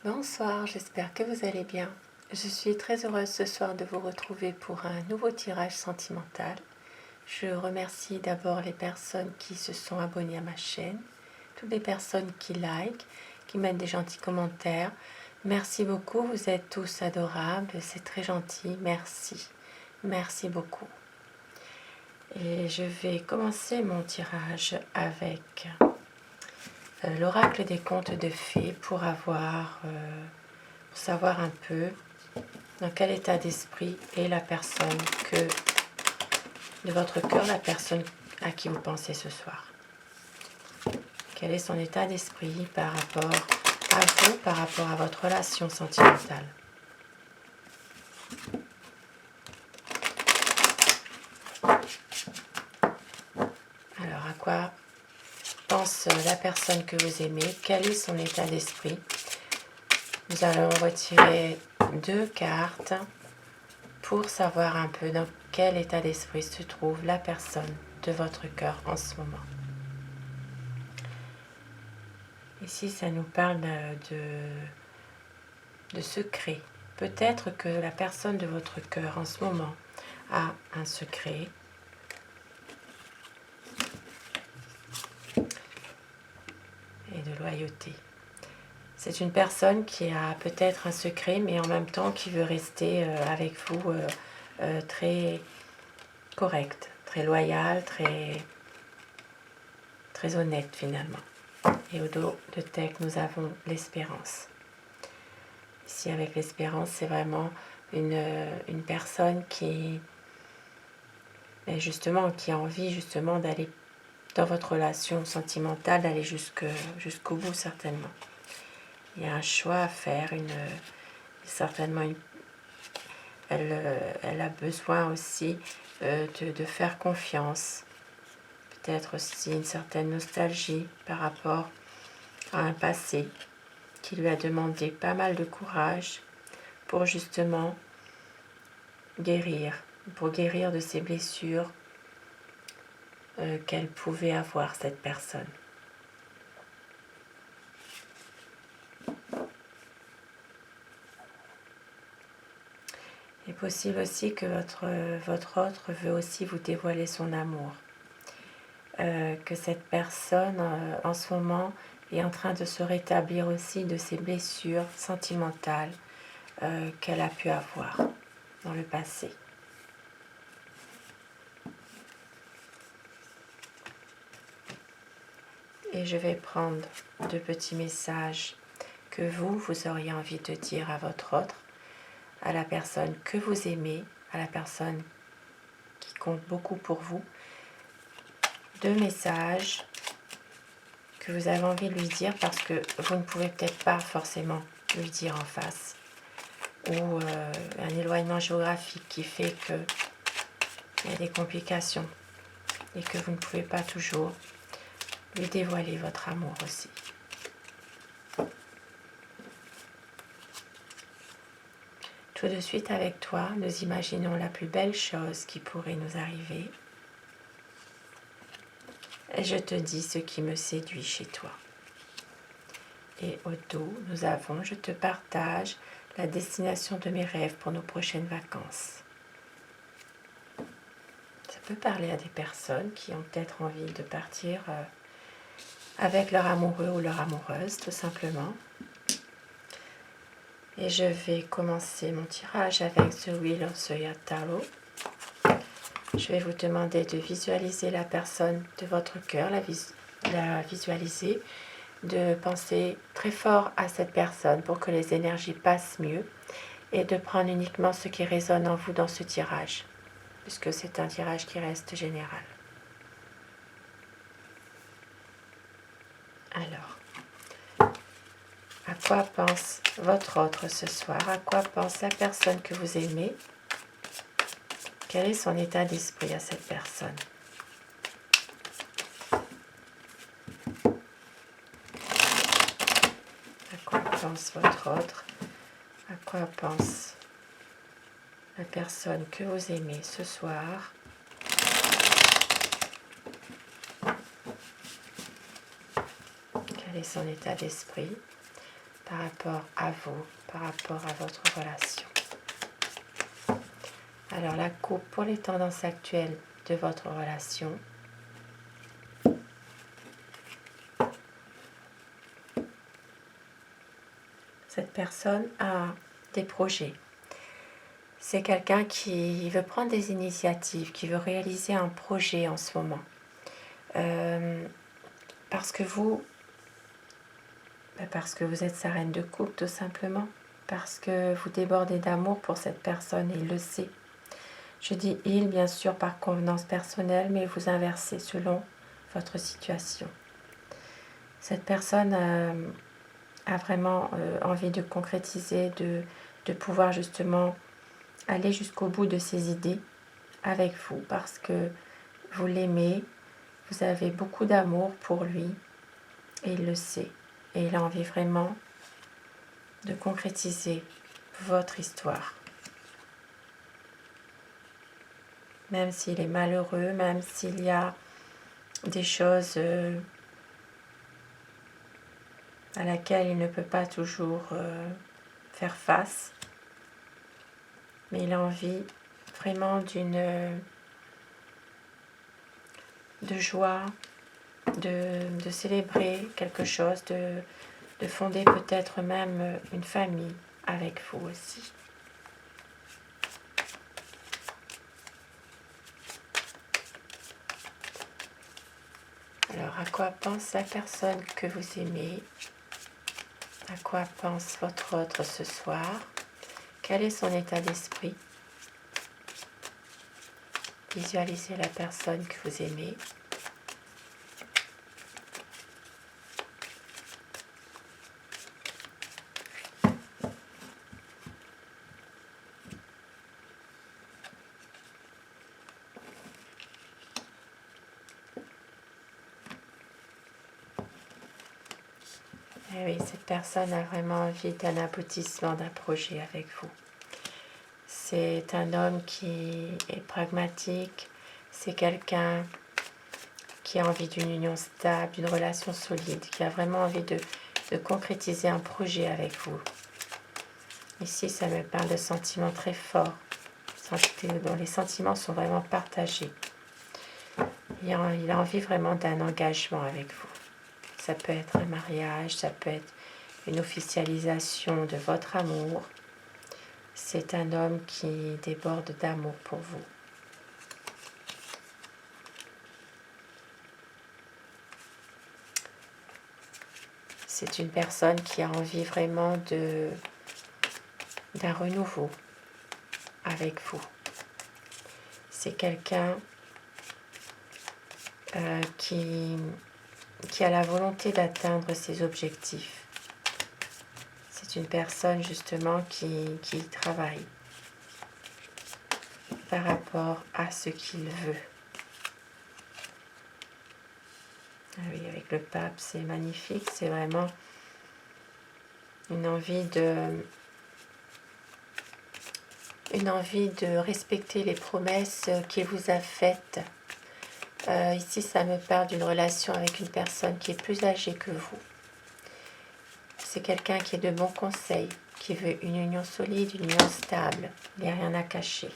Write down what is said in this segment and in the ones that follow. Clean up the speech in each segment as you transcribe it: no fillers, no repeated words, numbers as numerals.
Bonsoir, j'espère que vous allez bien. Je suis très heureuse ce soir de vous retrouver pour un nouveau tirage sentimental. Je remercie d'abord les personnes qui se sont abonnées à ma chaîne, toutes les personnes qui likent, qui mettent des gentils commentaires. Merci beaucoup, vous êtes tous adorables, c'est très gentil, merci. Merci beaucoup. Et je vais commencer mon tirage avec l'oracle des contes de fées pour savoir un peu dans quel état d'esprit est la personne de votre cœur, la personne à qui vous pensez ce soir. Quel est son état d'esprit par rapport à vous, par rapport à votre relation sentimentale. Alors, à quoi pense la personne que vous aimez? Quel est son état d'esprit? Nous allons retirer 2 cartes pour savoir un peu dans quel état d'esprit se trouve la personne de votre cœur en ce moment. Ici, ça nous parle de secret. Peut-être que la personne de votre cœur en ce moment a un secret. Et de loyauté. C'est une personne qui a peut-être un secret, mais en même temps qui veut rester avec vous très correcte, très loyale, très honnête finalement. Et au dos de Tech, nous avons l'espérance. Ici, avec l'espérance, c'est vraiment une personne qui a envie justement d'aller dans votre relation sentimentale, d'aller jusqu'au bout certainement. Il y a un choix à faire, elle a besoin aussi de faire confiance, peut-être aussi une certaine nostalgie par rapport à un passé qui lui a demandé pas mal de courage pour justement guérir de ces blessures qu'elle pouvait avoir, cette personne. Il est possible aussi que votre autre veut aussi vous dévoiler son amour. Que cette personne, en ce moment, est en train de se rétablir aussi de ses blessures sentimentales qu'elle a pu avoir dans le passé. Et je vais prendre 2 petits messages que vous auriez envie de dire à votre autre, à la personne que vous aimez, à la personne qui compte beaucoup pour vous. 2 messages que vous avez envie de lui dire parce que vous ne pouvez peut-être pas forcément lui dire en face. Ou un éloignement géographique qui fait qu'il y a des complications et que vous ne pouvez pas toujours lui dévoiler votre amour aussi. Tout de suite avec toi, nous imaginons la plus belle chose qui pourrait nous arriver. Et je te dis ce qui me séduit chez toi. Et au dos, nous avons, je te partage la destination de mes rêves pour nos prochaines vacances. Ça peut parler à des personnes qui ont peut-être envie de partir avec leur amoureux ou leur amoureuse, tout simplement. Et je vais commencer mon tirage avec The Wheel of the Tarot. Je vais vous demander de visualiser la personne de votre cœur, la visualiser, de penser très fort à cette personne pour que les énergies passent mieux et de prendre uniquement ce qui résonne en vous dans ce tirage, puisque c'est un tirage qui reste général. Alors, à quoi pense votre autre ce soir? À quoi pense la personne que vous aimez? Quel est son état d'esprit à cette personne? À quoi pense votre autre? À quoi pense la personne que vous aimez ce soir? Quel est son état d'esprit? par rapport à vous, par rapport à votre relation. Alors la coupe pour les tendances actuelles de votre relation. Cette personne a des projets. C'est quelqu'un qui veut prendre des initiatives, qui veut réaliser un projet en ce moment. Parce que vous êtes sa reine de coupe tout simplement. Parce que vous débordez d'amour pour cette personne et il le sait. Je dis il, bien sûr, par convenance personnelle, mais vous inversez selon votre situation. Cette personne a vraiment envie de concrétiser, de pouvoir justement aller jusqu'au bout de ses idées avec vous parce que vous l'aimez, vous avez beaucoup d'amour pour lui et il le sait. Et il a envie vraiment de concrétiser votre histoire. Même s'il est malheureux, même s'il y a des choses à laquelle il ne peut pas toujours faire face, mais il a envie vraiment de joie, de célébrer quelque chose, de fonder peut-être même une famille avec vous aussi. Alors, à quoi pense la personne que vous aimez? À quoi pense votre autre ce soir? Quel est son état d'esprit? Visualisez la personne que vous aimez. Et oui, cette personne a vraiment envie d'un aboutissement d'un projet avec vous. C'est un homme qui est pragmatique, c'est quelqu'un qui a envie d'une union stable, d'une relation solide, qui a vraiment envie de concrétiser un projet avec vous. Ici, ça me parle de sentiments très forts, dont les sentiments sont vraiment partagés. Il a envie vraiment d'un engagement avec vous. Ça peut être un mariage, ça peut être une officialisation de votre amour. C'est un homme qui déborde d'amour pour vous. C'est une personne qui a envie vraiment d'un renouveau avec vous. C'est quelqu'un qui a la volonté d'atteindre ses objectifs. C'est une personne justement qui travaille par rapport à ce qu'il veut. Ah oui, avec le pape, c'est magnifique, c'est vraiment une envie de respecter les promesses qu'il vous a faites. Ici, ça me parle d'une relation avec une personne qui est plus âgée que vous. C'est quelqu'un qui est de bons conseils, qui veut une union solide, une union stable. Il n'y a rien à cacher.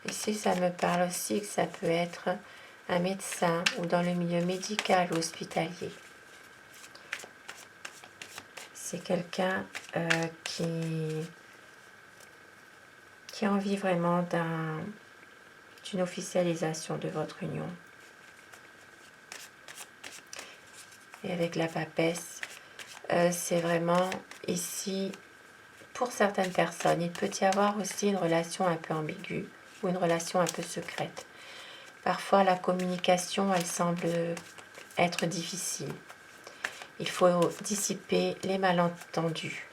Ici, ça me parle aussi que ça peut être un médecin ou dans le milieu médical ou hospitalier. C'est quelqu'un qui a envie vraiment d'une officialisation de votre union. Et avec la papesse, c'est vraiment ici, pour certaines personnes, il peut y avoir aussi une relation un peu ambiguë ou une relation un peu secrète. Parfois, la communication, elle semble être difficile. Il faut dissiper les malentendus.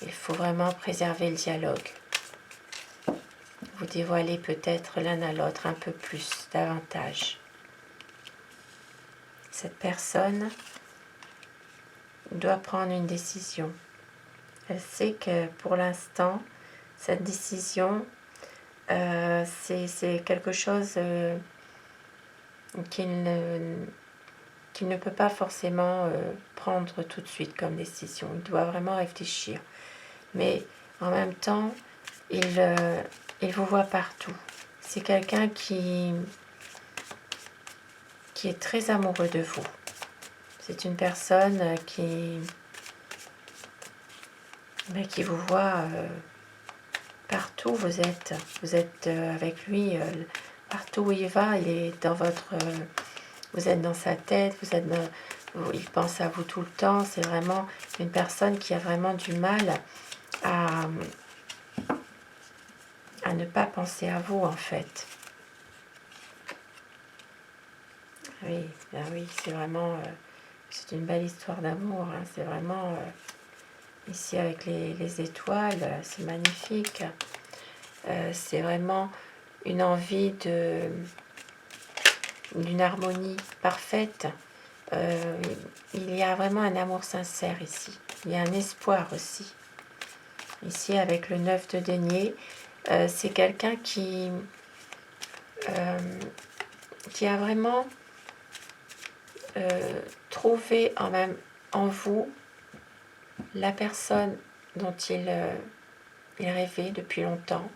Il faut vraiment préserver le dialogue. Vous dévoilez peut-être l'un à l'autre un peu plus, davantage. Cette personne doit prendre une décision. Elle sait que pour l'instant, cette décision, c'est quelque chose qu'il ne peut pas forcément prendre tout de suite comme décision. Il doit vraiment réfléchir. Mais en même temps, il vous voit partout. C'est quelqu'un qui est très amoureux de vous. C'est une personne qui vous voit partout. Vous êtes avec lui, partout où il va, il est dans votre... vous êtes dans sa tête, il pense à vous tout le temps. C'est vraiment une personne qui a vraiment du mal à ne pas penser à vous, en fait. Oui, ben oui, c'est vraiment... c'est une belle histoire d'amour. Hein. C'est vraiment... ici, avec les étoiles, c'est magnifique. C'est vraiment une envie d'une harmonie parfaite. Il y a vraiment un amour sincère ici. Il y a un espoir aussi. Ici, avec le 9 de denier, c'est quelqu'un qui a vraiment trouvé en vous la personne dont il rêvait depuis longtemps.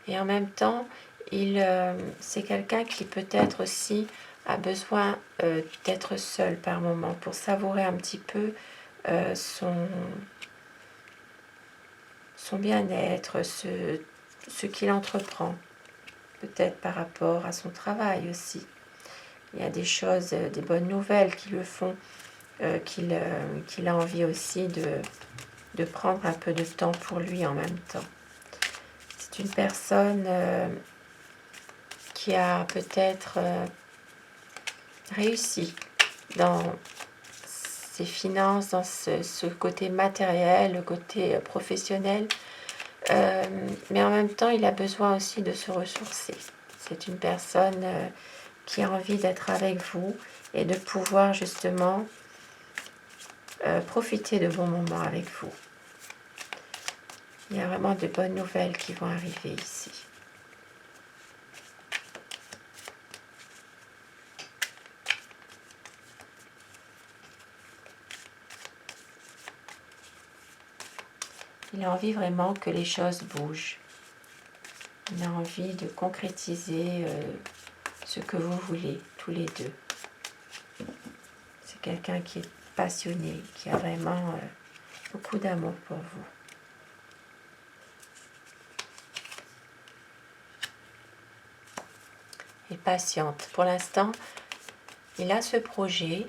Et en même temps, c'est quelqu'un qui peut-être aussi a besoin d'être seul par moment pour savourer un petit peu son bien-être, ce qu'il entreprend, peut-être par rapport à son travail aussi. Il y a des choses, des bonnes nouvelles qui le font, qu'il a envie aussi de prendre un peu de temps pour lui en même temps. C'est une personne qui a peut-être réussi dans ses finances, dans ce côté matériel, le côté professionnel, mais en même temps, il a besoin aussi de se ressourcer. C'est une personne qui a envie d'être avec vous et de pouvoir justement profiter de bons moments avec vous. Il y a vraiment de bonnes nouvelles qui vont arriver ici. Il a envie vraiment que les choses bougent. Il a envie de concrétiser ce que vous voulez, tous les deux. C'est quelqu'un qui est passionné, qui a vraiment beaucoup d'amour pour vous. Et patiente. Pour l'instant, il a ce projet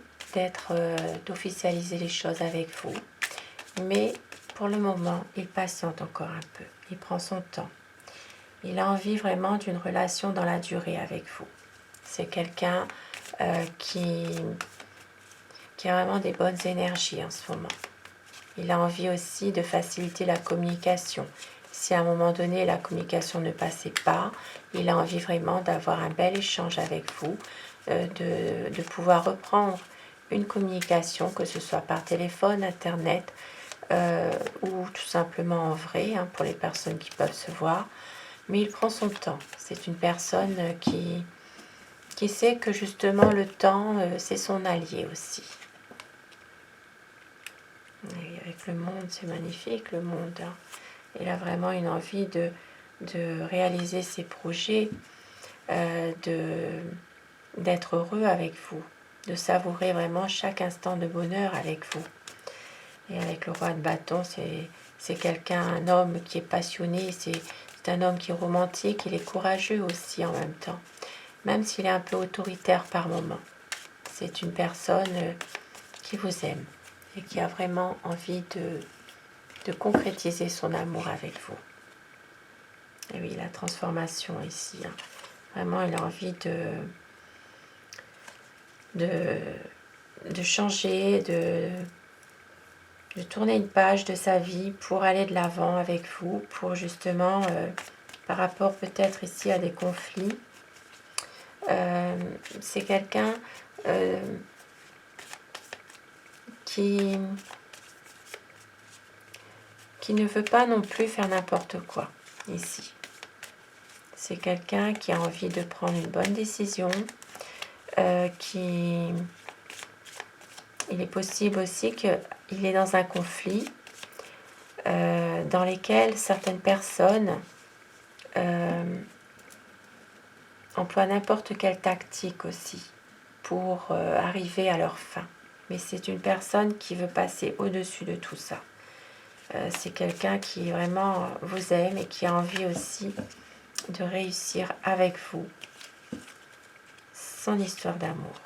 d'officialiser les choses avec vous. Mais pour le moment, il patiente encore un peu. Il prend son temps. Il a envie vraiment d'une relation dans la durée avec vous. C'est quelqu'un qui a vraiment des bonnes énergies en ce moment. Il a envie aussi de faciliter la communication. Si à un moment donné la communication ne passait pas, il a envie vraiment d'avoir un bel échange avec vous, de pouvoir reprendre une communication, que ce soit par téléphone, internet ou tout simplement en vrai, hein, pour les personnes qui peuvent se voir. Mais il prend son temps. C'est une personne qui sait que justement le temps, c'est son allié aussi. Et avec le monde, c'est magnifique le monde. Hein. Il a vraiment une envie de réaliser ses projets, d'être heureux avec vous, de savourer vraiment chaque instant de bonheur avec vous. Et avec le roi de bâton, c'est quelqu'un, un homme qui est passionné, c'est un homme qui est romantique, il est courageux aussi en même temps, même s'il est un peu autoritaire par moments. C'est une personne qui vous aime et qui a vraiment envie de concrétiser son amour avec vous. Et oui, la transformation ici. Hein. Vraiment, il a envie de changer, de tourner une page de sa vie pour aller de l'avant avec vous, pour justement, par rapport peut-être ici à des conflits, c'est quelqu'un qui ne veut pas non plus faire n'importe quoi ici. C'est quelqu'un qui a envie de prendre une bonne décision, il est possible aussi qu'il est dans un conflit dans lequel certaines personnes emploient n'importe quelle tactique aussi pour arriver à leur fin. Mais c'est une personne qui veut passer au-dessus de tout ça. C'est quelqu'un qui vraiment vous aime et qui a envie aussi de réussir avec vous son histoire d'amour.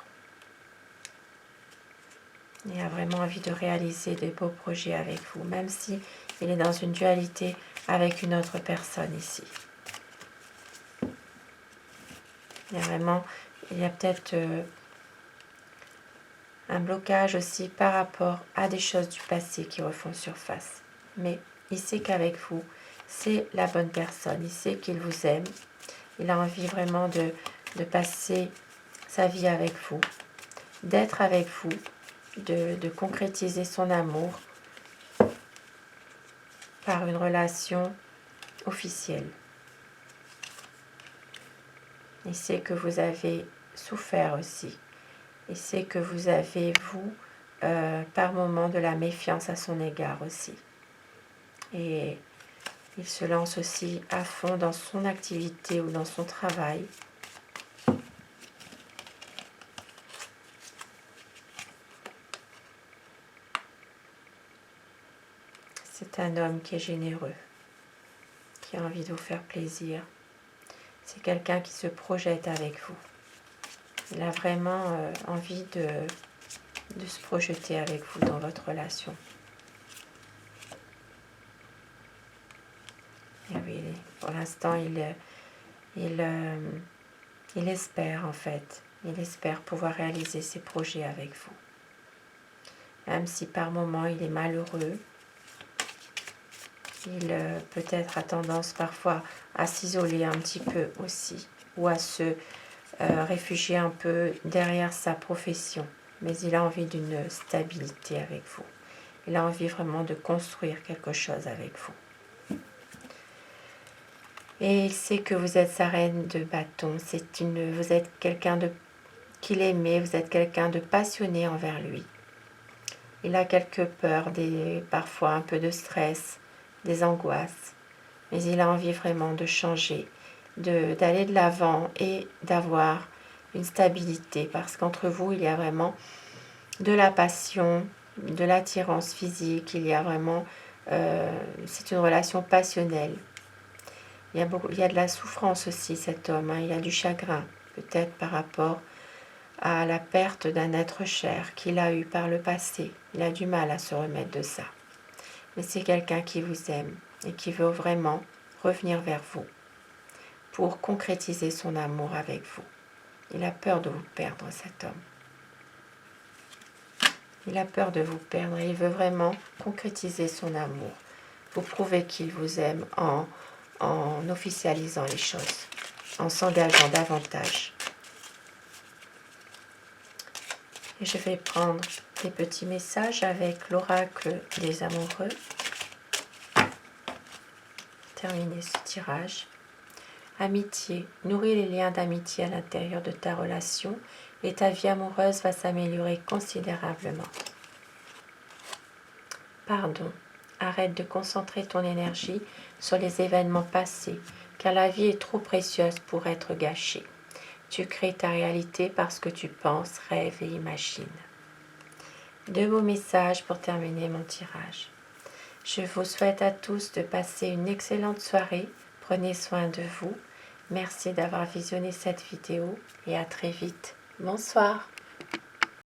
Il a vraiment envie de réaliser des beaux projets avec vous, même si il est dans une dualité avec une autre personne ici. Il y a peut-être un blocage aussi par rapport à des choses du passé qui refont surface. Mais il sait qu'avec vous, c'est la bonne personne. Il sait qu'il vous aime. Il a envie vraiment de passer sa vie avec vous, d'être avec vous, de concrétiser son amour par une relation officielle. Il sait que vous avez souffert aussi. Il sait que vous avez, vous, par moments, de la méfiance à son égard aussi. Et il se lance aussi à fond dans son activité ou dans son travail. C'est un homme qui est généreux, qui a envie de vous faire plaisir. C'est quelqu'un qui se projette avec vous. Il a vraiment envie de se projeter avec vous dans votre relation. Et oui, pour l'instant, il espère en fait. Il espère pouvoir réaliser ses projets avec vous. Même si par moments il est malheureux, il peut-être a tendance parfois à s'isoler un petit peu aussi, ou à se réfugier un peu derrière sa profession. Mais il a envie d'une stabilité avec vous. Il a envie vraiment de construire quelque chose avec vous. Et il sait que vous êtes sa reine de bâton. Vous êtes quelqu'un qu'il aimait, vous êtes quelqu'un de passionné envers lui. Il a quelques peurs, parfois un peu de stress, des angoisses. Mais il a envie vraiment de changer, d'aller de l'avant et d'avoir une stabilité. Parce qu'entre vous, il y a vraiment de la passion, de l'attirance physique. Il y a vraiment... c'est une relation passionnelle. Il y a de la souffrance aussi, cet homme. Il y a du chagrin, peut-être par rapport à la perte d'un être cher qu'il a eu par le passé. Il a du mal à se remettre de ça. Mais c'est quelqu'un qui vous aime et qui veut vraiment revenir vers vous pour concrétiser son amour avec vous. Il a peur de vous perdre, cet homme. Il a peur de vous perdre et il veut vraiment concrétiser son amour. Vous prouvez qu'il vous aime en officialisant les choses, en s'engageant davantage. Et je vais prendre des petits messages avec l'oracle des amoureux. Terminer ce tirage. Amitié. Nourris les liens d'amitié à l'intérieur de ta relation et ta vie amoureuse va s'améliorer considérablement. Pardon. Arrête de concentrer ton énergie sur les événements passés, car la vie est trop précieuse pour être gâchée. Tu crées ta réalité parce que tu penses, rêves et imagines. Deux beaux messages pour terminer mon tirage. Je vous souhaite à tous de passer une excellente soirée. Prenez soin de vous. Merci d'avoir visionné cette vidéo et à très vite. Bonsoir.